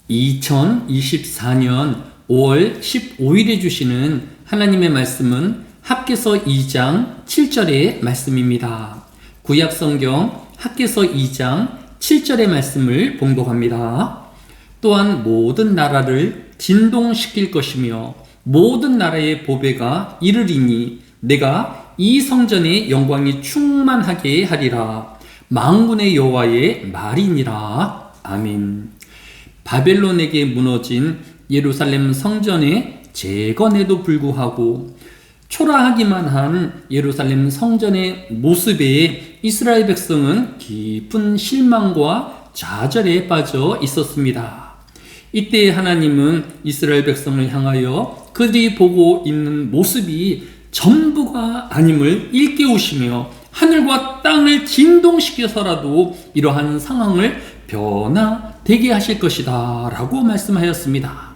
2024년 5월 15일에 주시는 하나님의 말씀은 학개서 2장 7절의 말씀입니다. 구약성경 학개서 2장 7절의 말씀을 봉독합니다. 또한 모든 나라를 진동시킬 것이며 모든 나라의 보배가 이르리니 내가 이 성전의 영광이 충만하게 하리라. 만군의 여호와의 말이니라. 아멘. 바벨론에게 무너진 예루살렘 성전의 재건에도 불구하고 초라하기만 한 예루살렘 성전의 모습에 이스라엘 백성은 깊은 실망과 좌절에 빠져 있었습니다. 이때 하나님은 이스라엘 백성을 향하여 그들이 보고 있는 모습이 전부가 아님을 일깨우시며 하늘과 땅을 진동시켜서라도 이러한 상황을 변화되게 하실 것이다 라고 말씀하였습니다.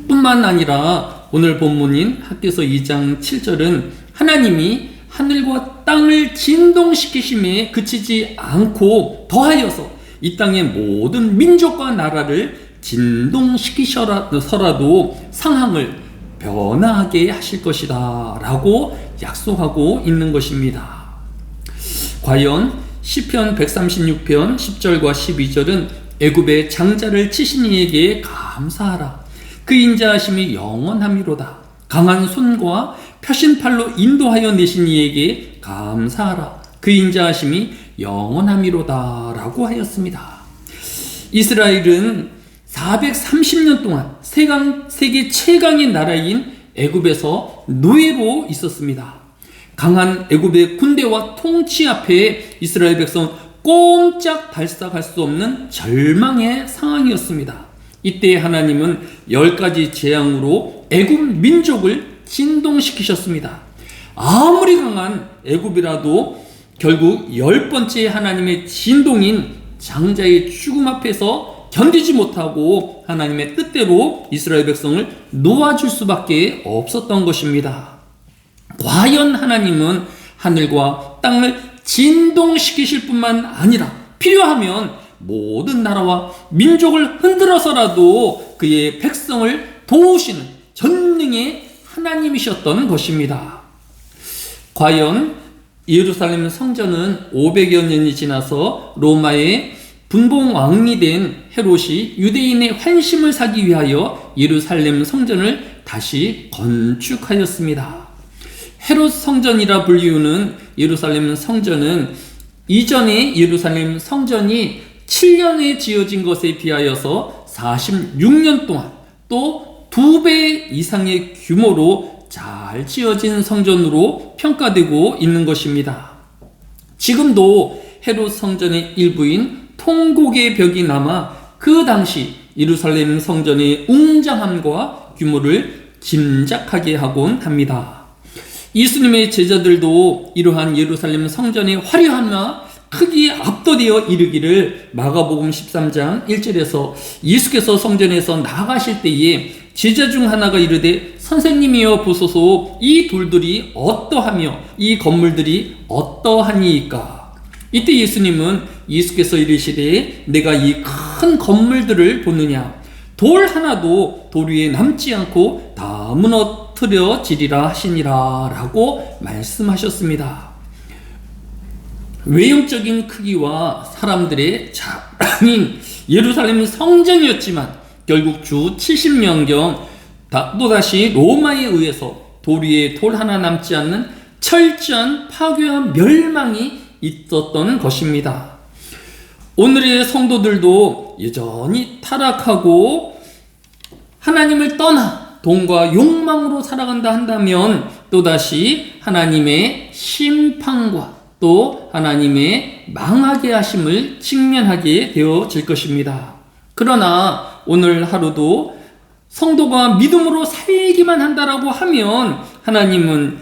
뿐만 아니라 오늘 본문인 학개서 2장 7절은 하나님이 하늘과 땅을 진동시키심에 그치지 않고 더하여서 이 땅의 모든 민족과 나라를 진동시키셔서라도 상황을 변화하게 하실 것이다 라고 약속하고 있는 것입니다. 과연 시편 136편 10절과 12절은 애굽의 장자를 치신 이에게 감사하라. 그 인자하심이 영원함이로다. 강한 손과 펴신 팔로 인도하여 내신 이에게 감사하라. 그 인자하심이 영원함이로다 라고 하였습니다. 이스라엘은 430년 동안 세계 최강의 나라인 애굽에서 노예로 있었습니다. 강한 애굽의 군대와 통치 앞에 이스라엘 백성은 꼼짝 발싹할 수 없는 절망의 상황이었습니다. 이때 하나님은 10가지 재앙으로 애굽 민족을 진동시키셨습니다. 아무리 강한 애굽이라도 결국 10번째 하나님의 진동인 장자의 죽음 앞에서 견디지 못하고 하나님의 뜻대로 이스라엘 백성을 놓아줄 수밖에 없었던 것입니다. 과연 하나님은 하늘과 땅을 진동시키실 뿐만 아니라 필요하면 모든 나라와 민족을 흔들어서라도 그의 백성을 도우시는 전능의 하나님이셨던 것입니다. 과연 예루살렘 성전은 500여 년이 지나서 로마의 분봉 왕이 된 헤롯이 유대인의 환심을 사기 위하여 예루살렘 성전을 다시 건축하였습니다. 헤롯 성전이라 불리우는 예루살렘 성전은 이전에 예루살렘 성전이 7년에 지어진 것에 비하여서 46년 동안 또 2배 이상의 규모로 잘 지어진 성전으로 평가되고 있는 것입니다. 지금도 헤롯 성전의 일부인 통곡의 벽이 남아 그 당시 예루살렘 성전의 웅장함과 규모를 짐작하게 하곤 합니다. 예수님의 제자들도 이러한 예루살렘 성전의 화려함과 크기에 압도되어 이르기를 마가복음 13장 1절에서 예수께서 성전에서 나가실 때에 제자 중 하나가 이르되 선생님이여 보소서 이 돌들이 어떠하며 이 건물들이 어떠하니이까. 이때 예수께서 이르시되 내가 이 큰 건물들을 보느냐. 돌 하나도 돌 위에 남지 않고 다 무너뜨려지리라 하시니라 라고 말씀하셨습니다. 외형적인 크기와 사람들의 자랑인 예루살렘 성전이었지만 결국 주 70년경 또다시 로마에 의해서 돌 위에 돌 하나 남지 않는 철저한 파괴와 멸망이 있었던 것입니다. 오늘의 성도들도 여전히 타락하고 하나님을 떠나 돈과 욕망으로 살아간다 한다면 또다시 하나님의 심판과 또 하나님의 망하게 하심을 직면하게 되어질 것입니다. 그러나 오늘 하루도 성도가 믿음으로 살기만 한다라고 하면 하나님은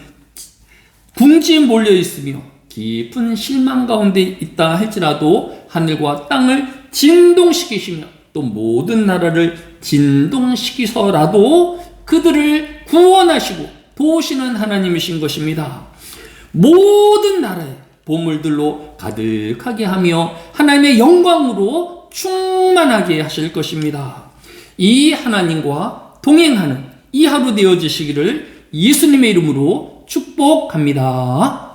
궁지에 몰려 있으며 깊은 실망 가운데 있다 할지라도 하늘과 땅을 진동시키시며 또 모든 나라를 진동시키서라도 그들을 구원하시고 도우시는 하나님이신 것입니다. 모든 나라의 보물들로 가득하게 하며 하나님의 영광으로 충만하게 하실 것입니다. 이 하나님과 동행하는 이 하루 되어지시기를 예수님의 이름으로 축복합니다.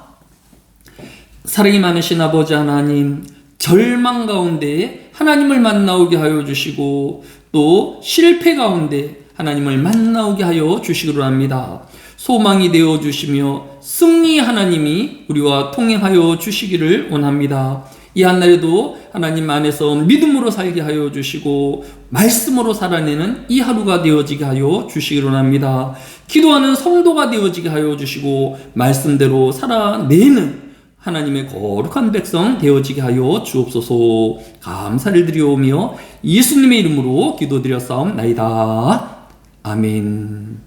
사랑이 많으신 아버지 하나님, 절망 가운데 하나님을 만나오게 하여 주시고 또 실패 가운데 하나님을 만나오게 하여 주시기로 합니다. 소망이 되어 주시며 승리 하나님이 우리와 통행하여 주시기를 원합니다. 이 한날에도 하나님 안에서 믿음으로 살게 하여 주시고 말씀으로 살아내는 이 하루가 되어지게 하여 주시기로 합니다. 기도하는 성도가 되어지게 하여 주시고 말씀대로 살아내는 하나님의 거룩한 백성 되어지게 하여 주옵소서. 감사를 드리오며 예수님의 이름으로 기도드렸사옵나이다. 아멘.